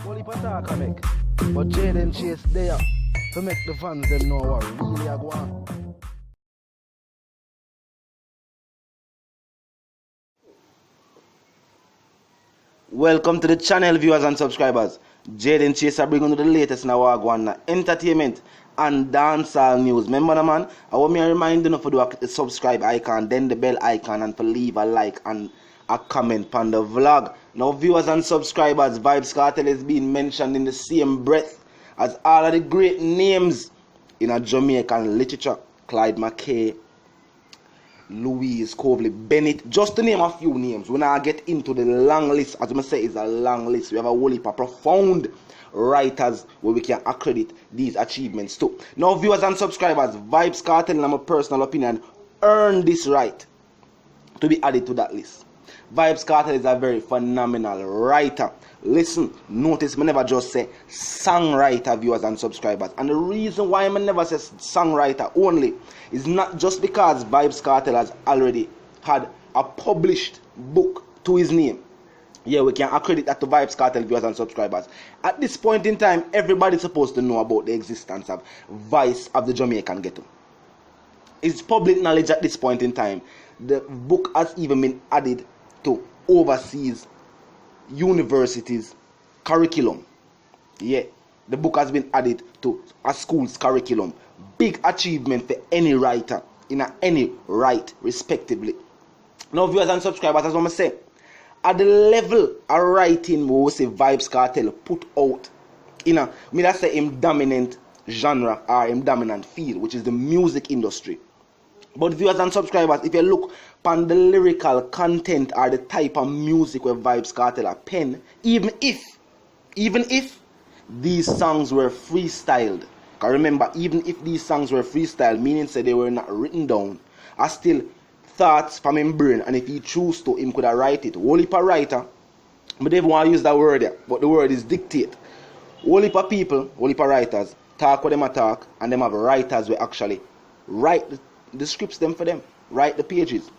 Only attack I make. But Jaden Chase there to make the fans them know what really I go on. Welcome to the channel, viewers and subscribers. Jaden Chase are bringing you the latest in our Wagwan entertainment and dancehall news. Remember, man, I want me to remind you to do the subscribe icon, then the bell icon, and to leave a like and a comment on the vlog. Now, viewers and subscribers, Vybz Kartel is being mentioned in the same breath as all of the great names in a Jamaican literature. Clyde McKay, Louise Coveley, Bennett, just to name a few names. When I get into the long list, as I say, it's a long list. We have a whole heap of profound writers where we can accredit these achievements to. Now, viewers and subscribers, Vybz Kartel, in my personal opinion, earned this right to be added to that list. Vybz Kartel is a very phenomenal writer. Listen, notice me never just say songwriter, viewers and subscribers. And the reason why I never say songwriter only is not just because Vybz Kartel has already had a published book to his name. Yeah, we can accredit that to Vybz Kartel, viewers and subscribers. At this point in time, everybody's supposed to know about the existence of Vice of the Jamaican Ghetto. It's public knowledge at this point in time. The book has even been added to overseas universities curriculum. Yeah, the book has been added to a school's curriculum. Big achievement for any writer in any right, respectively. Now, viewers and subscribers, as I say, at the level of writing we say Vybz Kartel put out in a, let's say, in dominant genre or in dominant field, which is the music industry. But viewers and subscribers, if you look upon the lyrical content or the type of music where Vybz Kartel are pen, even if these songs were freestyled, because remember, even if these songs were freestyled, meaning say they were not written down, are still thoughts from him brain, and if he choose to, him could have write it. Whole heap of writer, but they don't want to use that word there, but the word is dictate. Whole heap of people, whole heap of writers, talk what them a talk, and them have writers who actually write the scripts them for them, write the pages.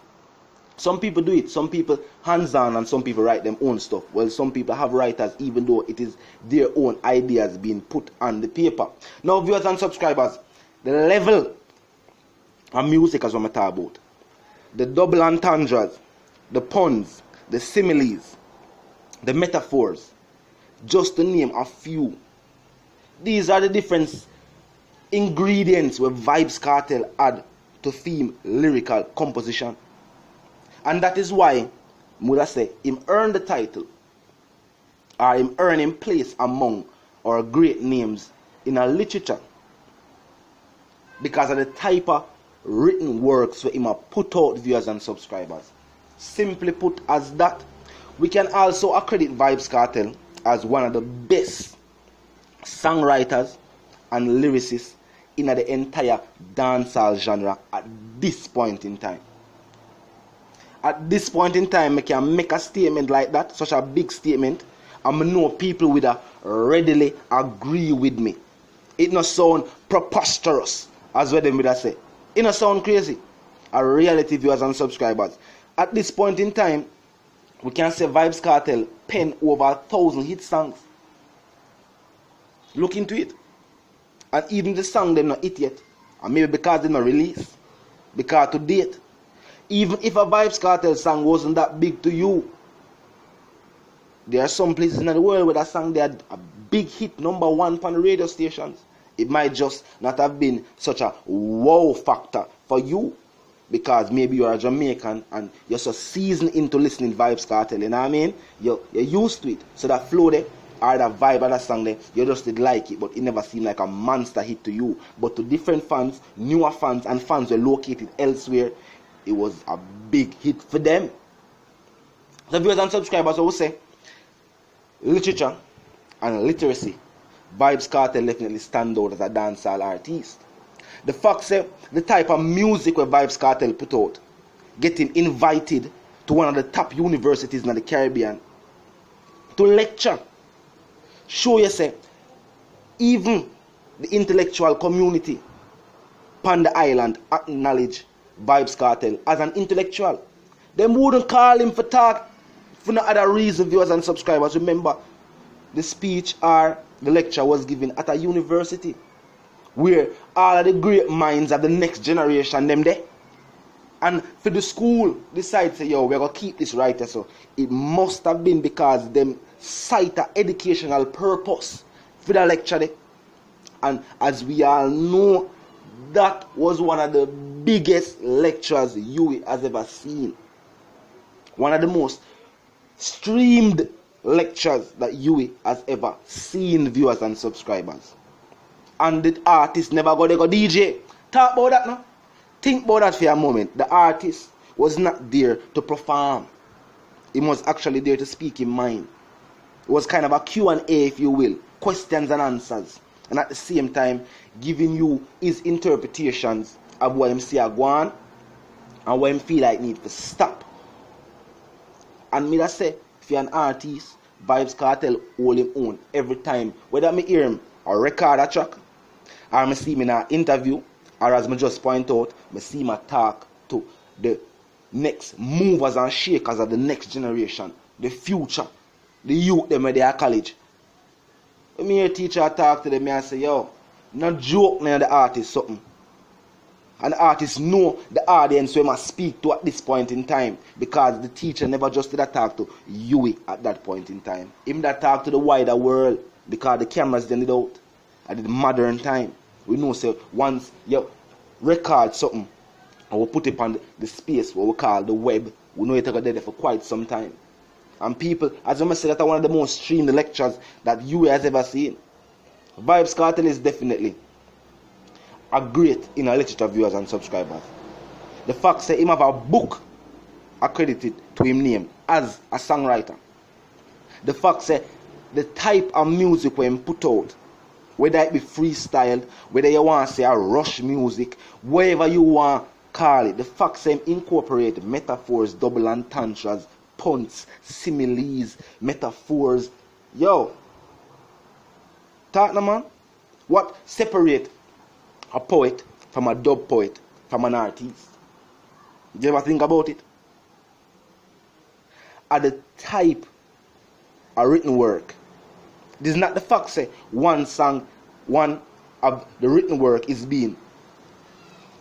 Some people do it, some people hands-on, and some people write them own stuff. Well, some people have writers even though it is their own ideas being put on the paper. Now, viewers and subscribers, the level of music as I'm talking about, the double entendres, the puns, the similes, the metaphors, just to name a few. These are the different ingredients where Vybz Kartel add to theme lyrical composition. And that is why Muda say him earn the title, or him earn him place among our great names in our literature, because of the type of written works where him have put out, viewers and subscribers. Simply put as that, we can also accredit Vybz Kartel as one of the best songwriters and lyricists in the entire dancehall genre at this point in time. At this point in time, I can make a statement like that, such a big statement, and I know people would readily agree with me. It not sound preposterous, as what them would say. It not sound crazy. A reality, viewers and subscribers. At this point in time, we can say Vybz Kartel pen over 1,000 hit songs. Look into it. And even the song they not hit yet. And maybe because they not released. Because to date, even if a Vybz Kartel song wasn't that big to you, there are some places in the world where that song they had a big hit, #1 on the radio stations. It might just not have been such a wow factor for you, because maybe you are a Jamaican and you're so seasoned into listening to Vybz Kartel, you know what I mean? You're used to it. So that flow there, or that vibe of that song there, you just did like it, but it never seemed like a monster hit to you. But to different fans, newer fans, and fans were located elsewhere, it was a big hit for them. So viewers and subscribers, I will say, literature and literacy, Vybz Kartel definitely stand out as a dancehall artist. The fact say, the type of music where Vybz Kartel put out, getting invited to one of the top universities in the Caribbean to lecture, show you say, even the intellectual community upon the island acknowledge Vybz Kartel as an intellectual. Them wouldn't call him for talk for no other reason, viewers and subscribers. Remember, the speech or the lecture was given at a university where all of the great minds of the next generation them there. And for the school decide say, yo, we're gonna keep this writer, so it must have been because them cite an educational purpose for the lecture there. And as we all know, that was one of the biggest lectures you has ever seen. One of the most streamed lectures that you has ever seen, viewers and subscribers. And the artist never go DJ. Talk about that now. Think about that for a moment. The artist was not there to perform. He was actually there to speak in mind. It was kind of a Q&A, if you will. Questions and answers. And at the same time, giving you his interpretations of what him see a go on and what him feel like need to stop. And me that say, if you're an artist, Vybz Kartel hold him own every time. Whether me hear him or record a track, or me see him in an interview, or as me just point out, me see him talk to the next movers and shakers of the next generation, the future, the youth them when they are college. When me hear teacher talk to them, I say, yo, not joke now the artist something. And the artists know the audience we must speak to at this point in time, because the teacher never just did a talk to Yui at that point in time. Him that talk to the wider world, because the cameras then did out at the modern time. We know so once you record something and we put it on the space what we call the web, we know it will go there for quite some time. And people, as I said, that's one of the most streamed lectures that Yui has ever seen. Vybz Kartel is definitely a great in our literature viewers and subscribers. The fact say him have a book accredited to him name as a songwriter. The fact say the type of music when him put out, whether it be freestyle, whether you want to say a rush music, whatever you want to call it, the fact say him incorporate metaphors, double entendres, puns, similes, metaphors. Yo, talk now, man. What separate a poet from a dub poet from an artist? Do you ever think about it? At the type of written work, this is not the fact say one of the written work is being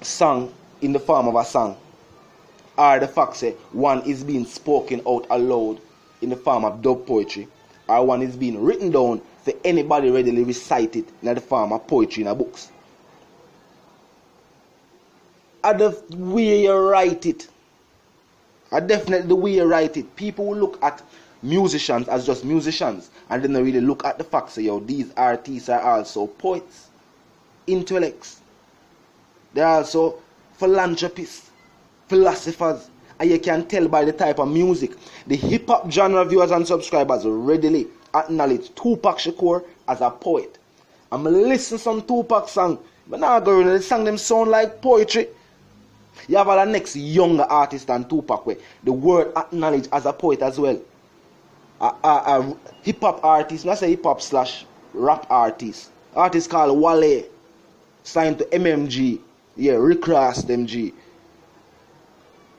sung in the form of a song, or the fact say one is being spoken out aloud in the form of dub poetry, or one is being written down for anybody readily recite it in the form of poetry in a books. At the way you write it, definitely the way you write it, people will look at musicians as just musicians, and then they really look at the fact say, yo, these artists are also poets, intellects, they're also philanthropists, philosophers, and you can tell by the type of music. The hip-hop genre viewers and subscribers readily acknowledge Tupac Shakur as a poet. I'm going to listen to some Tupac song, but now the song them sound like poetry. You have a next younger artist than Tupac where the word acknowledged as a poet as well. A hip-hop artist, not say hip-hop / rap artist. Artist called Wale, signed to MMG. Yeah, Rick Ross, MG.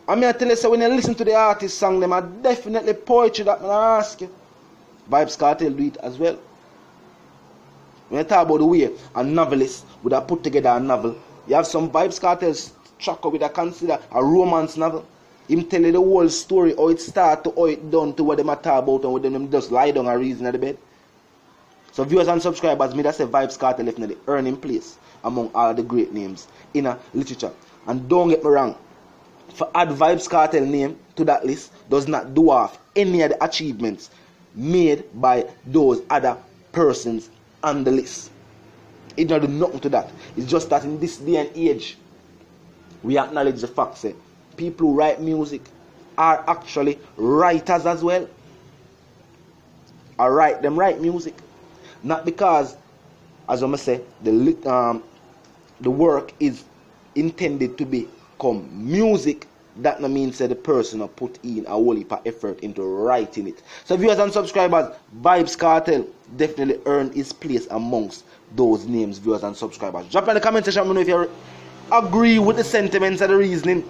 I mean, I tell you, so when you listen to the artist song, them are definitely poetry that I ask you. Vybz Kartel do it as well. When you talk about the way a novelist would have put together a novel, you have some Vybz Kartel's track with a consider a romance novel. Him tell you the whole story, how it start to how it done to what them talk about, and what them just lie down and reason at the bed. So viewers and subscribers, me that say Vybz Kartel definitely earning place among all the great names in a literature. And don't get me wrong, for add Vybz Kartel name to that list does not dwarf any of the achievements made by those other persons on the list. It doesn't do nothing to that. It's just that in this day and age, we acknowledge the fact that people who write music are actually writers as well. Them write music. Not because, as I say, the work is intended to become music. That no means that the person will put in a whole heap of effort into writing it. So viewers and subscribers, Vybz Kartel definitely earned his place amongst those names, viewers and subscribers. Drop in the comment section, let me know if you agree with the sentiments and the reasoning.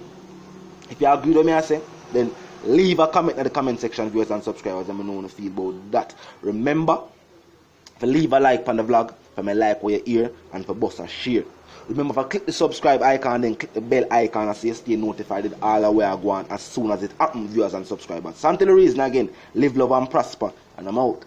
If you agree with me I say, then leave a comment in the comment section, viewers and subscribers, and let me know how you feel about that. Remember, For leave a like on the vlog, for me like what you hear, and for bust a share. Remember, for click the subscribe icon, then click the bell icon, and so you stay notified with all the way I go on as soon as it happens, viewers and subscribers. So until the reason again, live, love, and prosper, and I'm out.